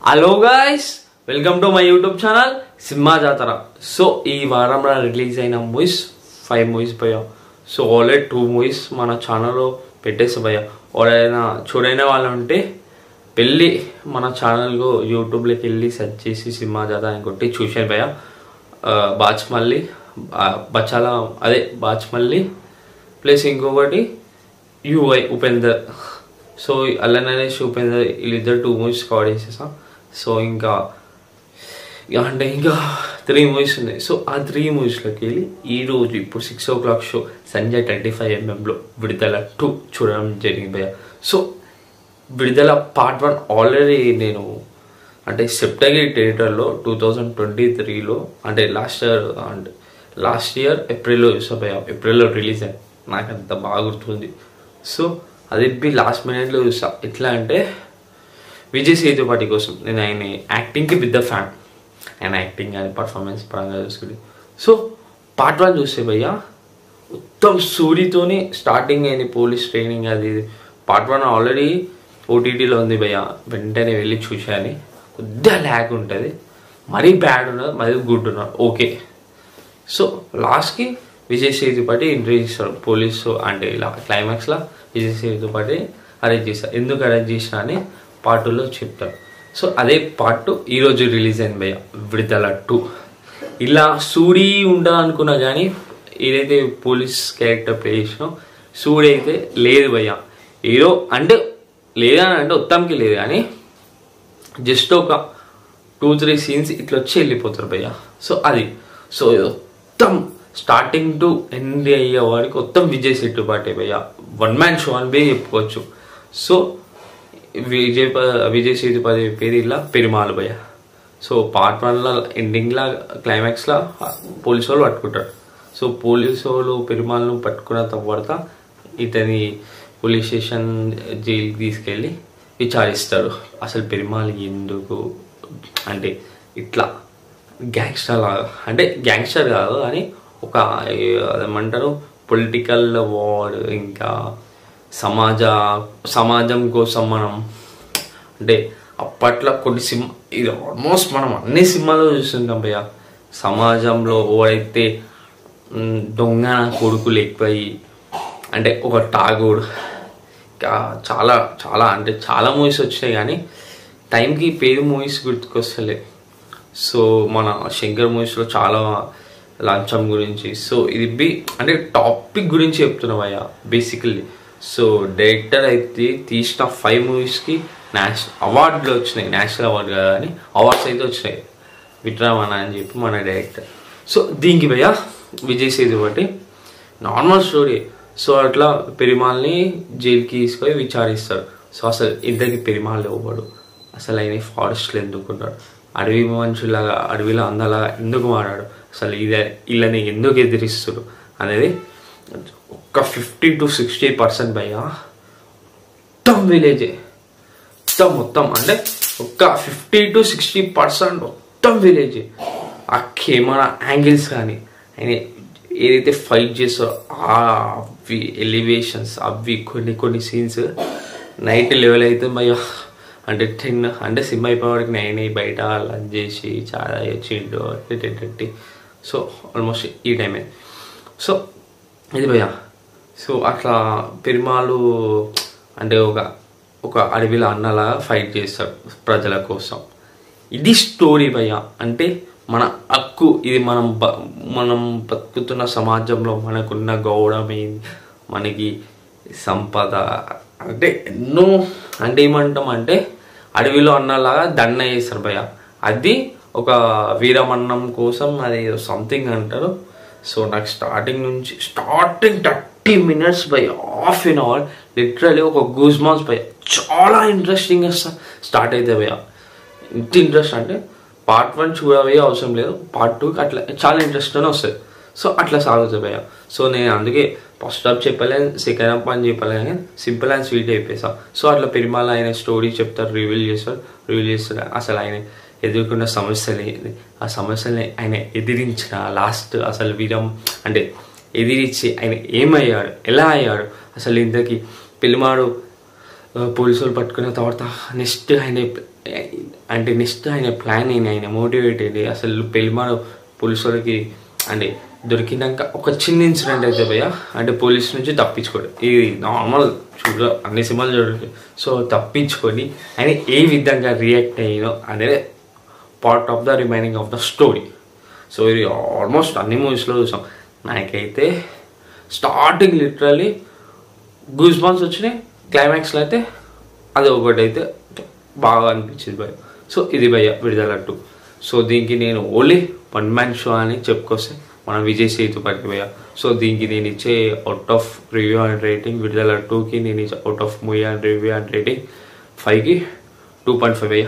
Hello guys, welcome to my YouTube channel cinema జాతర. So ఈ వారంలో రిలీజ్ అయిన మూవీస్ 5 మూవీస్ పోయా. సో ఆల్రెడీ 2 మూవీస్ మన ఛానల్లో పెట్టేసి పోయా. ఎవరైనా చూడైన వాళ్ళు ఉంటే వెళ్ళి మన ఛానల్కు యూట్యూబ్లోకి వెళ్ళి సెర్చ్ చేసి సినిమా జాతర అని కొట్టి చూసాను భయ్య. బాచ్మల్లి బచ్చాల అదే బాచ్మల్లి ప్లస్ ఇంకొకటి యుఐ ఉపేందర్. సో అల్ల నరేష్ ఉపేందర్ వీళ్ళిద్దరు 2 మూవీస్ కవర్ చేసేసా. సో ఇంకా 3 మూవీస్ ఉన్నాయి. సో ఆ 3 మూవీస్లోకి వెళ్ళి ఈరోజు ఇప్పుడు 6 o'clock షో సంజయ్ 25mm విడుదల 2 చూడడం జరిగింది భయ్య. సో విడుదల పార్ట్ 1 ఆల్రెడీ నేను అంటే సప్తగిరి థియేటర్లో 2023లో అంటే లాస్ట్ ఇయర్ ఏప్రిల్లో చూసా భయ్య. ఏప్రిల్లో రిలీజ్ అయింది, నాకు అంత బాగా గుర్తుంది. సో అది లాస్ట్ మినిట్లో చూసా. ఎట్లా అంటే విజయ్ సేతుపతి కోసం నేను ఆయన యాక్టింగ్కి పెద్ద ఫ్యాన్. ఆయన యాక్టింగ్ కానీ పర్ఫార్మెన్స్ పరంగా చూసుకుంటే సో పార్ట్ 1 చూస్తే భయ్య మొత్తం సూరితోనే స్టార్టింగ్ అయింది. పోలీస్ ట్రైనింగ్ అది పార్ట్ 1 ఆల్రెడీ ఓటీటీలో ఉంది భయ్య. వెంటనే వెళ్ళి చూసాను. కొద్దిగా ల్యాగ్ ఉంటుంది, మరీ బ్యాడ్ ఉన్నది, మరీ గుడ్ ఉన్నది, ఓకే. సో లాస్ట్కి విజయ్ సేతుపతి ఇంటర్వ్యూ ఇస్తారు పోలీసు అంటే ఇలా క్లైమాక్స్లో విజయ్ సేతుపతి అరెస్ట్ చేస్తారు. ఎందుకు అరెస్ట్ చేసినా అని పార్ట్ 2లో చెప్తారు. సో అదే పార్ట్ 2 ఈరోజు రిలీజ్ అయింది భయ్య, విడుదల 2. ఇలా సూరి ఉండాలి అనుకున్నా కానీ ఏదైతే పోలీస్ క్యారెక్టర్ ప్లే చేసినో సూరి అయితే లేదు భయ్య. ఏదో అంటే లేదని అంటే మొత్తంకి లేదు కానీ జస్ట్ ఒక 2-3 సీన్స్ ఇట్లా వచ్చి వెళ్ళిపోతారు భయ్య. సో అది సో మొత్తం స్టార్టింగ్ టు ఎండ్ అయ్యే వాడికి మొత్తం విజయ్ సేతుపతి భయ్య. 1 man షో అని పోయి చెప్పుకోవచ్చు. సో విజయ్ సేతుపతి పేరు ఇలా పెరుమాళ్ భయ్య. సో పార్ట్ 1లో ఎండింగ్లో క్లైమాక్స్లో పోలీసు వాళ్ళు పట్టుకుంటారు. సో పోలీసు వాళ్ళు పెరుమాళ్ను పట్టుకున్న తర్వాత ఇతని పోలీస్ స్టేషన్ జైలుకి తీసుకెళ్ళి విచారిస్తారు. అసలు పెరుమాళ్ ఎందుకు అంటే ఇట్లా గ్యాంగ్స్టర్ లాగా, అంటే గ్యాంగ్స్టర్ కాదు కానీ ఒక ఏమంటారు పొలిటికల్ వార్, ఇంకా సమాజం కోసం మనం అంటే అప్పట్లో కొన్ని ఇది ఆల్మోస్ట్ మనం అన్ని సినిమాలో చూస్తుంటాం భయ్య. సమాజంలో ఎవరైతే దొంగ కొడుకులు ఎక్కువయి అంటే ఒక ఠాగూర్, ఇంకా చాలా చాలా అంటే చాలా మూవీస్ వచ్చినాయి కానీ టైంకి పేరు మూవీస్ గుర్తుకొస్తలే. సో మన శంకర్ మూవీస్లో చాలా లంచం గురించి. సో ఇది అంటే టాపిక్ గురించి చెప్తున్నా భయ్య బేసికల్లీ. సో డైరెక్టర్ అయితే తీసిన 5 మూవీస్కి అవార్డులు వచ్చినాయి. నేషనల్ అవార్డు కదా అని అవార్డ్స్ అయితే వచ్చినాయి. విక్రమణ అని చెప్పి మన డైరెక్టర్. సో దీనికి భయ్య Vijay Sethupathi normal story. So అట్లా పెరుమాల్ని జైలుకి తీసుకొని విచారిస్తారు. సో అసలు ఇద్దరికి పెరుమాళ్ళు ఇవ్వడు, అసలు ఆయన ఫారెస్ట్లో ఎందుకున్నాడు, అడవి మనుషులాగా అడవిలో అందలాగా ఎందుకు మారాడు, అసలు వీళ్ళని ఎందుకు ఎదిరిస్తారు అనేది ఒక 50 to 60% భయ్య. మొత్తం విలేజే మొత్తం అంటే ఒక 50 to 60% మొత్తం విలేజే. ఆ కెమెరా యాంగిల్స్ కానీ ఆయన ఏదైతే ఫైట్ చేస్తారో అవి ఎలివేషన్స్ అవి కొన్ని సీన్స్ నైట్ లెవెల్ అయితే భయ్య. అంటే 10 అంటే సినిమా అయిపోయేవాడికి 9 బయట లంచ్ చేసి చాలా వచ్చిండు 10:30. సో ఆల్మోస్ట్ ఈ టైమే. సో ఇది భయ్య. సో అట్లా పెరుమాళ్ళు అంటే ఒక అడవిలో అన్నలాగా ఫైట్ చేస్తాడు ప్రజల కోసం. ఇది స్టోరీ భయ్య. అంటే మన హక్కు, ఇది మనం బతుకుతున్న సమాజంలో మనకున్న గౌరవం ఏంది, మనకి సంపద అంటే ఎన్నో అంటే ఏమంటాం అంటే అడవిలో అన్నలాగా దండ చేస్తారు భయ్య. అది ఒక వీరమన్నం కోసం అది సంథింగ్ అంటారు. సో నాకు starting 30 minutes by ½ an hour literally ఒక గూస్ బంప్స్ భయ్య. చాలా ఇంట్రెస్టింగ్గా స్టార్ట్ అవుతాయి భయ్య. ఇంత ఇంట్రెస్ట్ అంటే పార్ట్ 1 చూడవే అవసరం లేదు, పార్ట్ 2కి అట్లా చాలా ఇంట్రెస్ట్గానే వస్తుంది. సో అట్లా సాగుతుంది భయ్య. సో నేను అందుకే ఫస్ట్ హాఫ్ చెప్పలేను, సెకండ్ హాఫ్ అని చెప్పలేను కానీ సింపుల్ అండ్ స్వీట్ అయిపోయేసా. సో అట్లా పెరుమాళ్ ఆయన స్టోరీ చెప్తారు, రివీల్ చేస్తారు. అసలు ఆయన ఎదుర్కొన్న సమస్యలు ఏంటి, ఆ సమస్యల్ని ఆయన ఎదిరించిన లాస్ట్ అసలు వీరం అంటే ఎదిరించి ఆయన ఏమయ్యాడు, ఎలా అయ్యాడు, అసలు ఇంతకీ పెరుమాళ్ పోలీసు వాళ్ళు పట్టుకున్న తర్వాత నెక్స్ట్ ఆయన అంటే నెక్స్ట్ ఆయన ప్లాన్ ఏంటి, ఆయన మోటివేట్ ఏంటి, అసలు పెళ్లిమాల పోలీసు వాళ్ళకి అంటే దొరికినాక ఒక చిన్న ఇన్సిడెంట్ అయితే భయ్య, అంటే పోలీస్ నుంచి తప్పించుకోండి, ఇది నార్మల్ అన్ని సినిమాలు చూడండి. సో తప్పించుకొని ఆయన ఏ విధంగా రియాక్ట్ అయ్యానో అనేది part of the remaining of the story. So ఇది ఆల్మోస్ట్ అన్ని మూవీస్లో చూసాం. నాకైతే స్టార్టింగ్ లిటరల్లీ గూస్ బంప్స్ వచ్చినాయి, క్లైమాక్స్లో అయితే అది ఒకటి అయితే బాగా అనిపించింది భయ్య. సో ఇది భయ్య విడుదల 2. సో దీనికి నేను ఓన్లీ వన్ మ్యాన్ షో అని చెప్పుకొస్తే మన విజయ్ సేతుపతి భయ్య. సో దీనికి నేను ఇచ్చే out of review and rating, విడుదల 2కి నేను ఇచ్చే out of movie and review and rating 5కి 2.5 భయ్య.